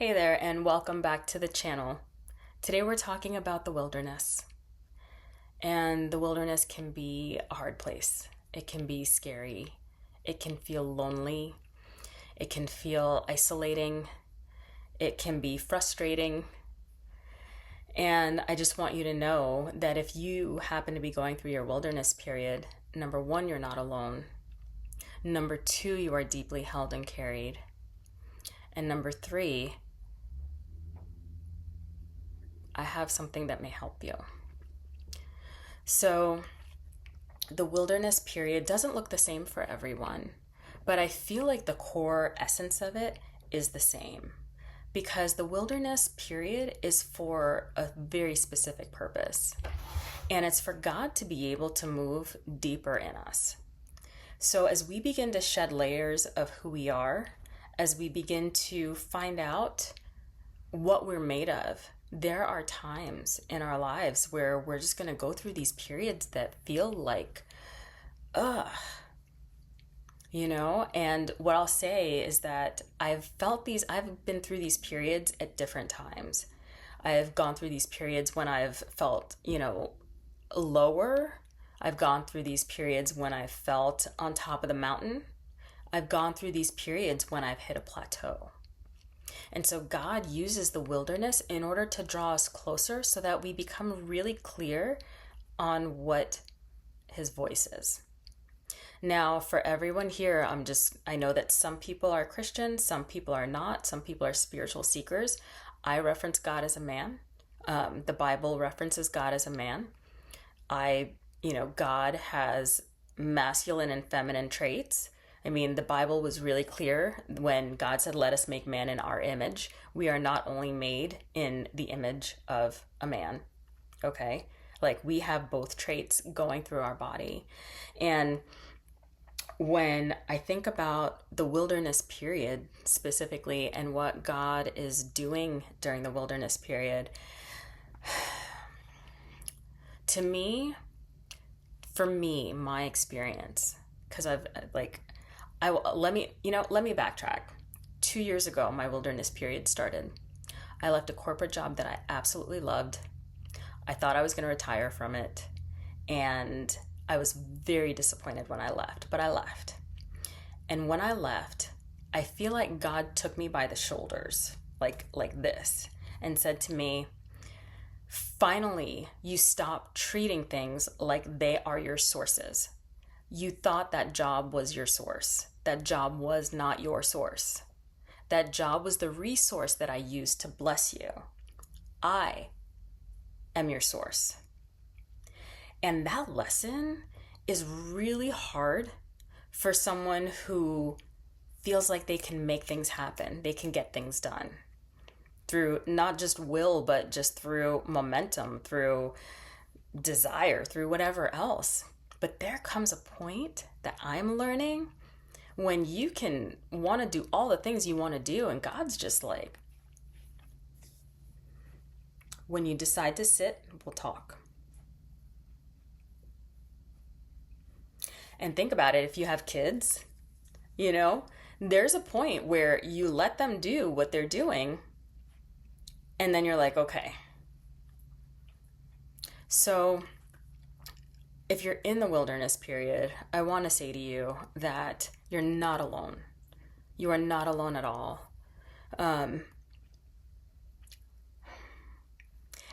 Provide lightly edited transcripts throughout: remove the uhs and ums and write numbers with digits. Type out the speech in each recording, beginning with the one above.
Hey there, and welcome back to the channel. Today we're talking about the wilderness. And the wilderness can be a hard place. It can be scary. It can feel lonely. It can feel isolating. It can be frustrating. And I just want you to know that if you happen to be going through your wilderness period, number one, you're not alone. Number two, you are deeply held and carried. And number three, I have something that may help you. So, the wilderness period doesn't look the same for everyone, but I feel like the core essence of it is the same because the wilderness period is for a very specific purpose, and it's for God to be able to move deeper in us. So, as we begin to shed layers of who we are, as we begin to find out what we're made of, there are times in our lives where we're just going to go through these periods that feel like, ugh, and what I'll say is that I've been through these periods at different times. I've gone through these periods when I've felt, lower. I've gone through these periods when I've felt on top of the mountain. I've gone through these periods when I've hit a plateau. And so God uses the wilderness in order to draw us closer so that we become really clear on what his voice is. Now, for everyone here, I know that some people are Christians, some people are not, some people are spiritual seekers. I reference God as a man. The Bible references God as a man. God has masculine and feminine traits. I mean, the Bible was really clear when God said, let us make man in our image. We are not only made in the image of a man, okay? Like, we have both traits going through our body. And when I think about the wilderness period specifically and what God is doing during the wilderness period, for me, my experience, because let me backtrack. 2 years ago, my wilderness period started. I left a corporate job that I absolutely loved. I thought I was going to retire from it, and I was very disappointed when I left, but I left. And when I left, I feel like God took me by the shoulders, like this, and said to me, finally, you stop treating things like they are your sources. You thought that job was your source. That job was not your source. That job was the resource that I used to bless you. I am your source. And that lesson is really hard for someone who feels like they can make things happen. They can get things done through not just will, but just through momentum, through desire, through whatever else. But there comes a point that I'm learning when you can want to do all the things you want to do, and God's just like, when you decide to sit, we'll talk. And think about it, if you have kids, there's a point where you let them do what they're doing, and then you're like, okay. So if you're in the wilderness period, I want to say to you that you're not alone. You are not alone at all. And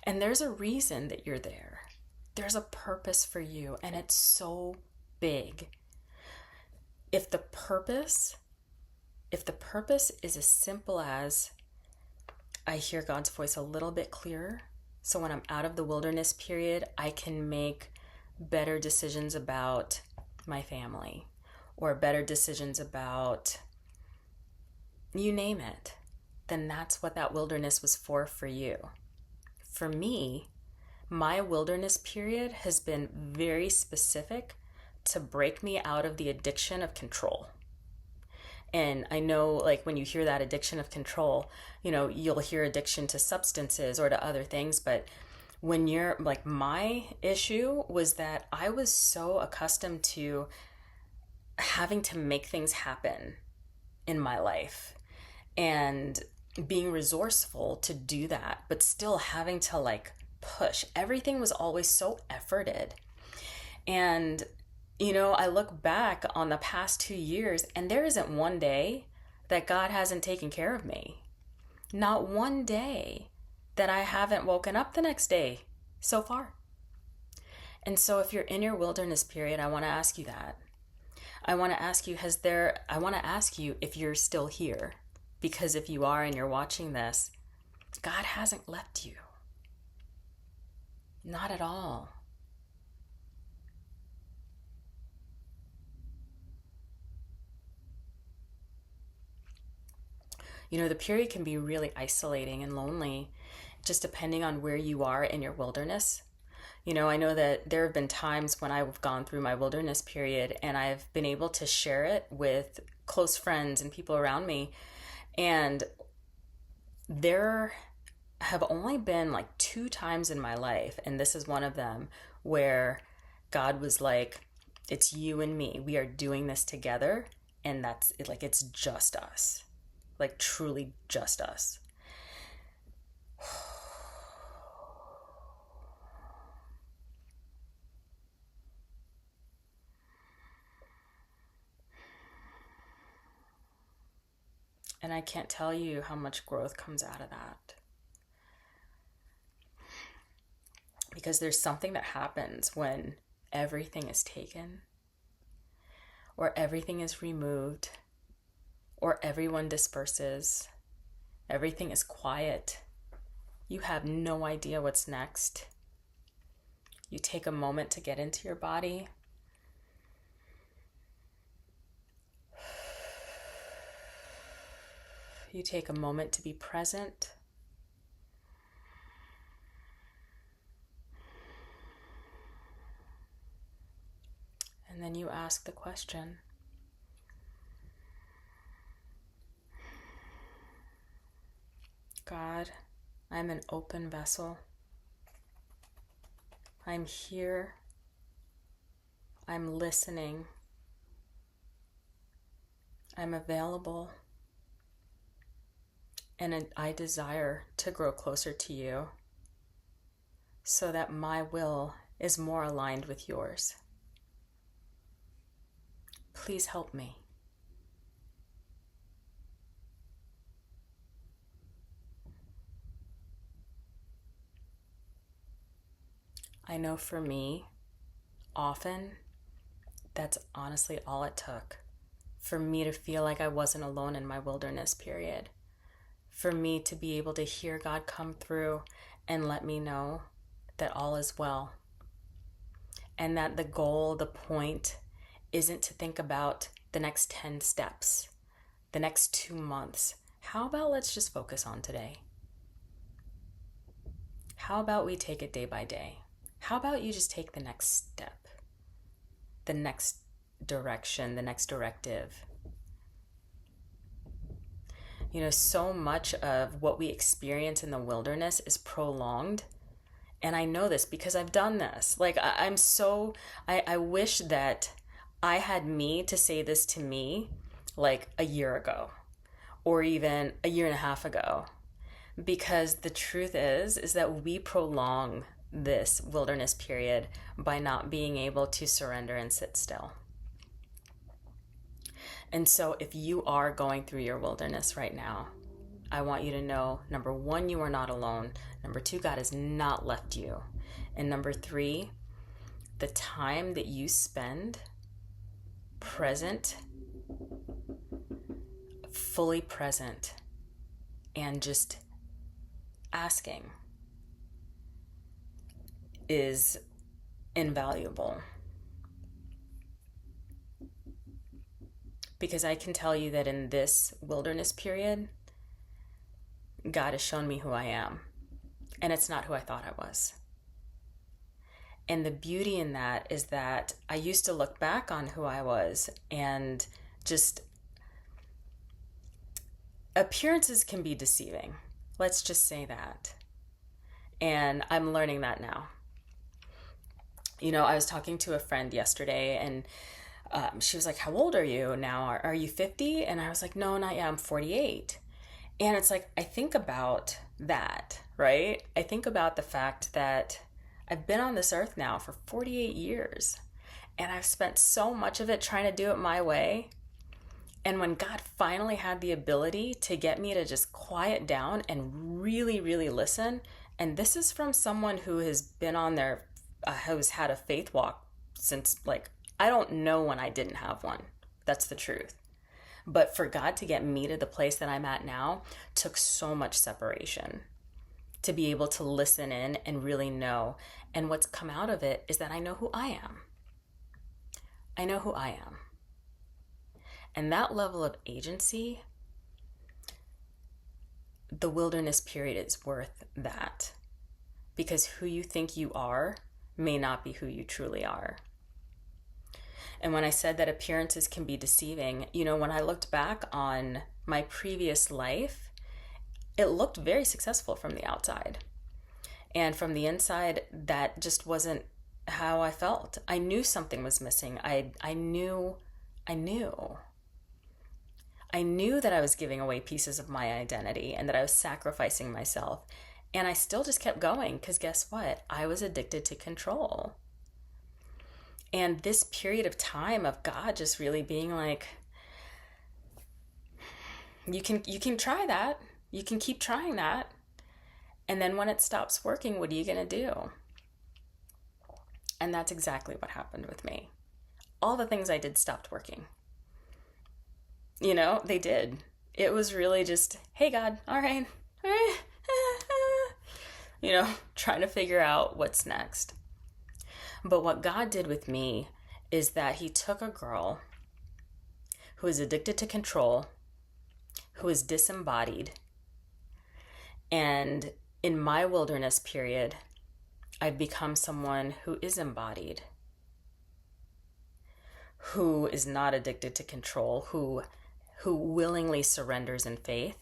there's a reason that you're there. There's a purpose for you, and it's so big. If the purpose is as simple as I hear God's voice a little bit clearer, so when I'm out of the wilderness period, I can make better decisions about my family or better decisions about you name it, then that's what that wilderness was for you. For me, my wilderness period has been very specific to break me out of the addiction of control. And I know, like, when you hear that addiction of control, you'll hear addiction to substances or to other things, but when you're like, my issue was that I was so accustomed to having to make things happen in my life. And being resourceful to do that, but still having to like push. Everything was always so efforted. And, I look back on the past 2 years and there isn't one day that God hasn't taken care of me. Not one day that I haven't woken up the next day so far. And so if you're in your wilderness period, I want to ask you that. I want to ask you, if you're still here. Because if you are and you're watching this, God hasn't left you. Not at all. The period can be really isolating and lonely, just depending on where you are in your wilderness. I know that there have been times when I've gone through my wilderness period and I've been able to share it with close friends and people around me. And there have only been like 2 times in my life, and this is one of them, where God was like, it's you and me. We are doing this together. And that's it, like, it's just us. Like, truly just us. And I can't tell you how much growth comes out of that. Because there's something that happens when everything is taken, or everything is removed, or everyone disperses. Everything is quiet. You have no idea what's next. You take a moment to get into your body. You take a moment to be present. And then you ask the question, God, I'm an open vessel. I'm here. I'm listening. I'm available. And I desire to grow closer to you so that my will is more aligned with yours. Please help me. I know for me, often, that's honestly all it took for me to feel like I wasn't alone in my wilderness period. For me to be able to hear God come through and let me know that all is well. And that the goal, the point, isn't to think about the next 10 steps, the next 2 months. How about let's just focus on today? How about we take it day by day? How about you just take the next step, the next direction, the next directive? So much of what we experience in the wilderness is prolonged. And I know this because I've done this. Like, I wish that I had me to say this to me like a year ago or even a year and a half ago. Because the truth is that we prolong this wilderness period by not being able to surrender and sit still. And so if you are going through your wilderness right now, I want you to know, number 1, you are not alone. Number 2, God has not left you. And number 3, the time that you spend present, fully present, and just asking is invaluable. Because I can tell you that in this wilderness period, God has shown me who I am. And it's not who I thought I was. And the beauty in that is that I used to look back on who I was and just appearances can be deceiving. Let's just say that. And I'm learning that now. I was talking to a friend yesterday and she was like, how old are you now? Are you 50? And I was like, no, not yet. I'm 48. And it's like, I think about that, right? I think about the fact that I've been on this earth now for 48 years and I've spent so much of it trying to do it my way. And when God finally had the ability to get me to just quiet down and really, really listen, and this is from someone who has been on their, who's had a faith walk since, like, I don't know when I didn't have one. That's the truth. But for God to get me to the place that I'm at now took so much separation to be able to listen in and really know. And what's come out of it is that I know who I am. I know who I am. And that level of agency, the wilderness period is worth that. Because who you think you are may not be who you truly are. And when I said that appearances can be deceiving, when I looked back on my previous life, it looked very successful from the outside. And from the inside, that just wasn't how I felt. I knew something was missing. I knew that I was giving away pieces of my identity and that I was sacrificing myself. And I still just kept going because guess what? I was addicted to control. And this period of time of God just really being like, you can try that. You can keep trying that. And then when it stops working, what are you going to do? And that's exactly what happened with me. All the things I did stopped working. They did. It was really just, hey, God, all right. Trying to figure out what's next. But what God did with me is that he took a girl who is addicted to control, who is disembodied, and in my wilderness period, I've become someone who is embodied, who is not addicted to control, who willingly surrenders in faith,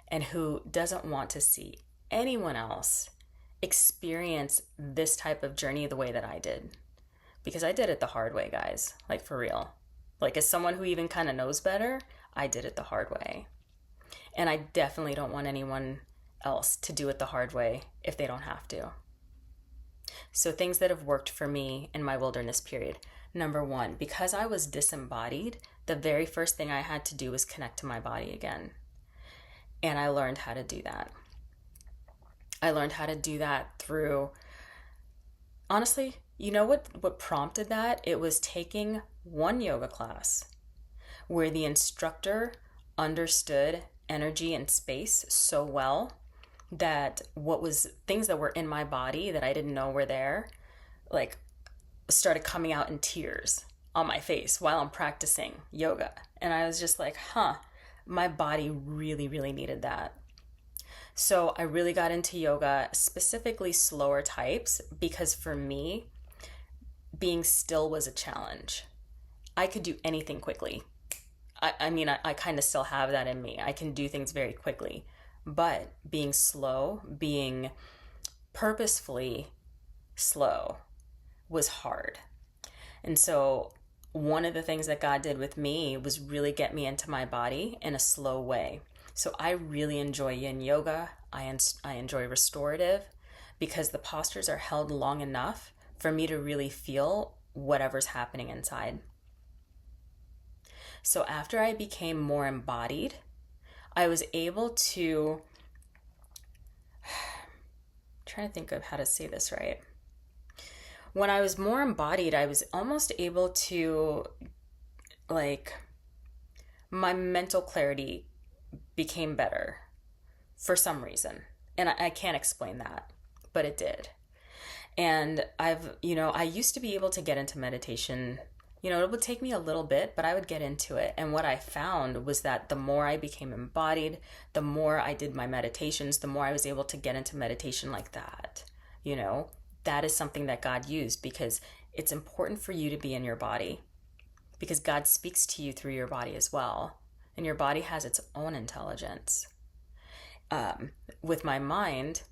and who doesn't want to see anyone else experience this type of journey the way that I did. Because I did it the hard way, guys. Like, for real. Like, as someone who even kind of knows better, I did it the hard way. And I definitely don't want anyone else to do it the hard way if they don't have to. So things that have worked for me in my wilderness period. Number one, because I was disembodied, the very first thing I had to do was connect to my body again. And I learned how to do that. I learned how to do that through, honestly, what prompted that? It was taking one yoga class where the instructor understood energy and space so well that what was things that were in my body that I didn't know were there, like, started coming out in tears on my face while I'm practicing yoga. And I was just like, my body really, really needed that. So I really got into yoga, specifically slower types, because for me, being still was a challenge. I could do anything quickly. I kind of still have that in me. I can do things very quickly. But being slow, being purposefully slow was hard. And so one of the things that God did with me was really get me into my body in a slow way. So I really enjoy yin yoga. I enjoy restorative because the postures are held long enough for me to really feel whatever's happening inside. So after I became more embodied, I was able to, I'm trying to think of how to say this right. When I was more embodied, I was almost able to, like, my mental clarity became better for some reason. And I can't explain that, but it did. And I used to be able to get into meditation. It would take me a little bit, but I would get into it. And what I found was that the more I became embodied, the more I did my meditations, the more I was able to get into meditation like that. That is something that God used because it's important for you to be in your body because God speaks to you through your body as well. And your body has its own intelligence. With my mind,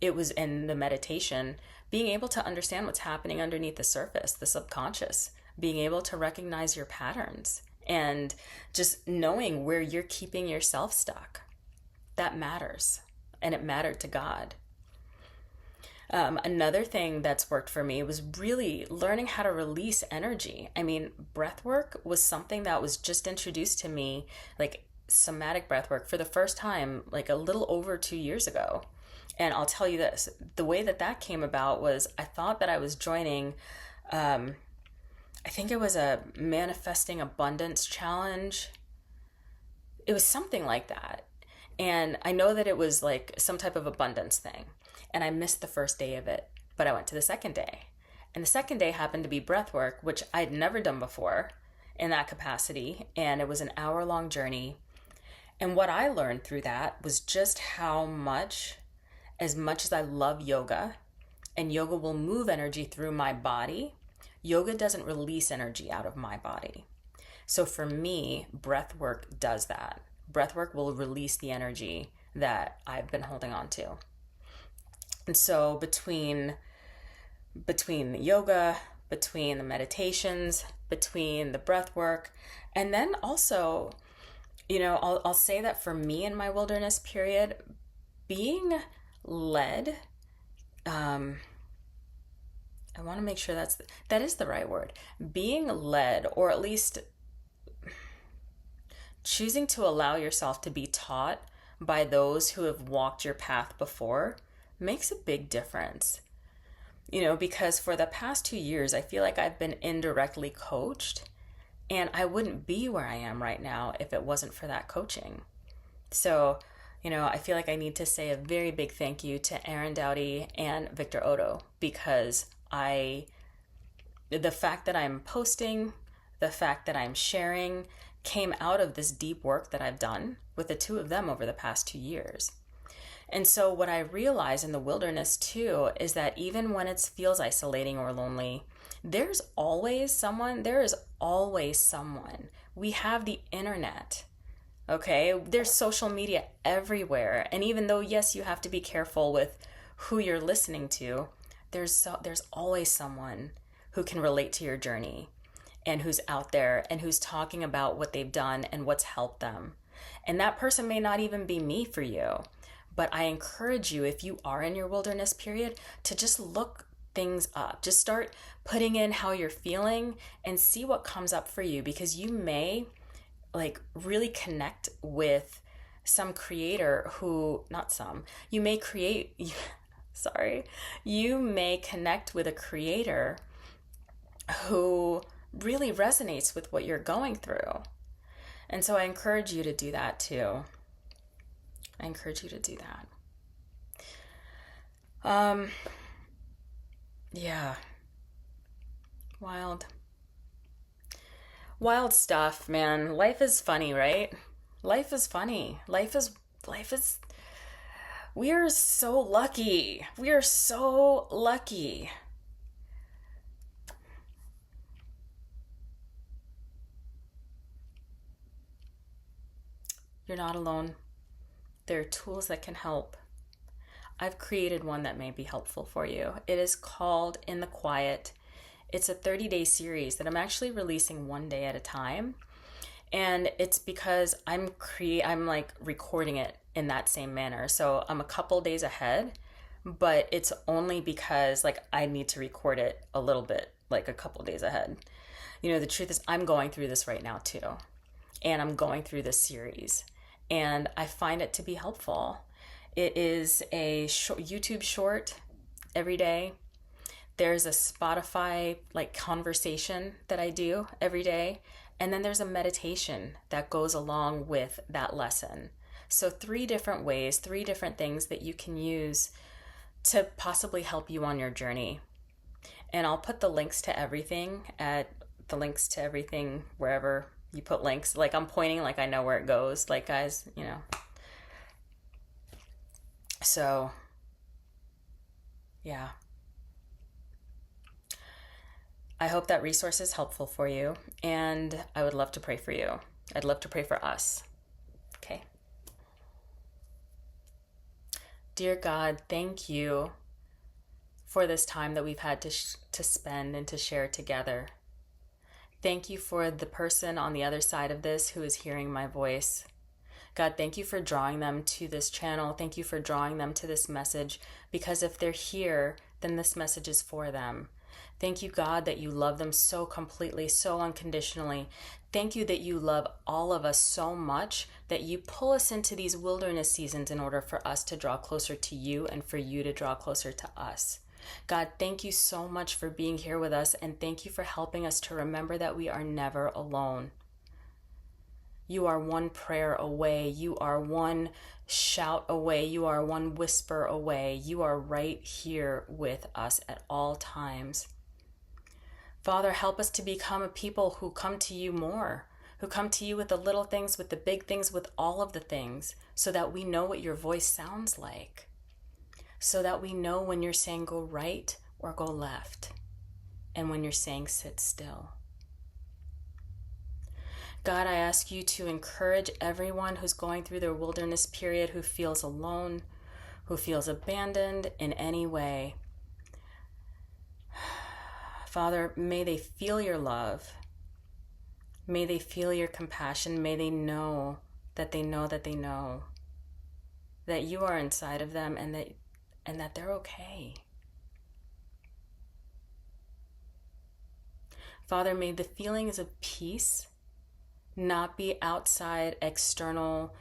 it was in the meditation, being able to understand what's happening underneath the surface, the subconscious, being able to recognize your patterns and just knowing where you're keeping yourself stuck. that matters. And it mattered to God. Another thing that's worked for me was really learning how to release energy. I mean, breath work was something that was just introduced to me, like somatic breath work, for the first time, like a little over 2 years ago. And I'll tell you this, the way that that came about was I thought that I was joining, I think it was a manifesting abundance challenge. It was something like that. And I know that it was like some type of abundance thing. And I missed the first day of it, but I went to the second day. And the second day happened to be breath work, which I'd never done before in that capacity. And it was an hour-long journey. And what I learned through that was just how much, as much as I love yoga, and yoga will move energy through my body, yoga doesn't release energy out of my body. So for me, breath work does that. Breath work will release the energy that I've been holding on to. And so between the yoga, between the meditations, between the breath work, and then also, I'll say that for me in my wilderness period, being led, I want to make sure that is the right word. Being led, or at least choosing to allow yourself to be taught by those who have walked your path before, makes a big difference. Because for the past 2 years, I feel like I've been indirectly coached, and I wouldn't be where I am right now if it wasn't for that coaching. So, I feel like I need to say a very big thank you to Aaron Dowdy and Victor Odo, because the fact that I'm posting, the fact that I'm sharing came out of this deep work that I've done with the two of them over the past 2 years. And so what I realize in the wilderness too is that even when it feels isolating or lonely, there is always someone. We have the internet, okay? There's social media everywhere. And even though, yes, you have to be careful with who you're listening to, there's always someone who can relate to your journey and who's out there and who's talking about what they've done and what's helped them. And that person may not even be me for you. But I encourage you, if you are in your wilderness period, to just look things up. Just start putting in how you're feeling and see what comes up for you, because you may really connect with some creator you may connect with a creator who really resonates with what you're going through. And so I encourage you to do that too. Yeah. Wild stuff, man. Life is funny, right? Life is funny. We are so lucky. You're not alone. There are tools that can help. I've created one that may be helpful for you. It is called In the Quiet. It's a 30-day series that I'm actually releasing one day at a time. And it's because I'm recording it in that same manner. So I'm a couple days ahead, but it's only because I need to record it a little bit, a couple days ahead. The truth is I'm going through this right now too. And I'm going through this series. And I find it to be helpful. It is a YouTube short every day. There's a Spotify conversation that I do every day. And then there's a meditation that goes along with that lesson. So 3 different ways, 3 different things that you can use to possibly help you on your journey. And I'll put the links to everything wherever you put links. I'm pointing I know where it goes. Guys, So, yeah. I hope that resource is helpful for you, and I would love to pray for you. I'd love to pray for us. Okay. Dear God, thank you for this time that we've had to spend and to share together. Thank you for the person on the other side of this who is hearing my voice. God, thank you for drawing them to this channel. Thank you for drawing them to this message, because if they're here, then this message is for them. Thank you, God, that you love them so completely, so unconditionally. Thank you that you love all of us so much that you pull us into these wilderness seasons in order for us to draw closer to you and for you to draw closer to us. God, thank you so much for being here with us, and thank you for helping us to remember that we are never alone. You are one prayer away. You are one shout away. You are one whisper away. You are right here with us at all times. Father, help us to become a people who come to you more, who come to you with the little things, with the big things, with all of the things, so that we know what your voice sounds like, so that we know when you're saying go right or go left, and when you're saying sit still. God, I ask you to encourage everyone who's going through their wilderness period, who feels alone, who feels abandoned in any way. Father, may they feel your love. May they feel your compassion. May they know that they know that they know that you are inside of them, and that they're okay. Father, may the feelings of peace not be outside external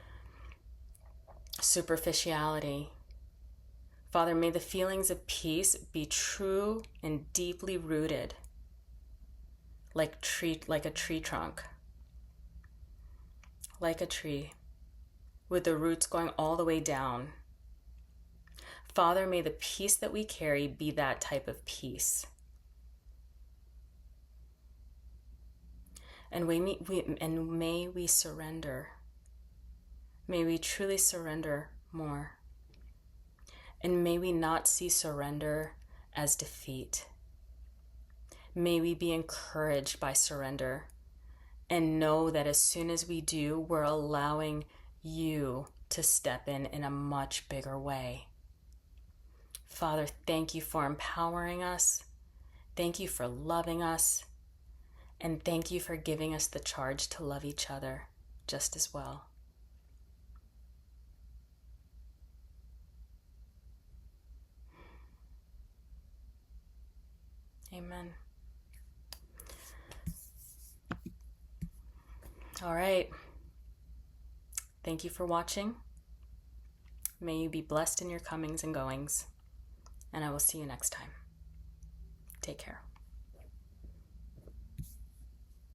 superficiality. Father, may the feelings of peace be true and deeply rooted, like a tree trunk, like a tree, with the roots going all the way down. Father, may the peace that we carry be that type of peace. And may we surrender. May we truly surrender more. And may we not see surrender as defeat. May we be encouraged by surrender and know that as soon as we do, we're allowing you to step in a much bigger way. Father, thank you for empowering us. Thank you for loving us. And thank you for giving us the charge to love each other just as well. Amen. All right. Thank you for watching. May you be blessed in your comings and goings. And I will see you next time. Take care.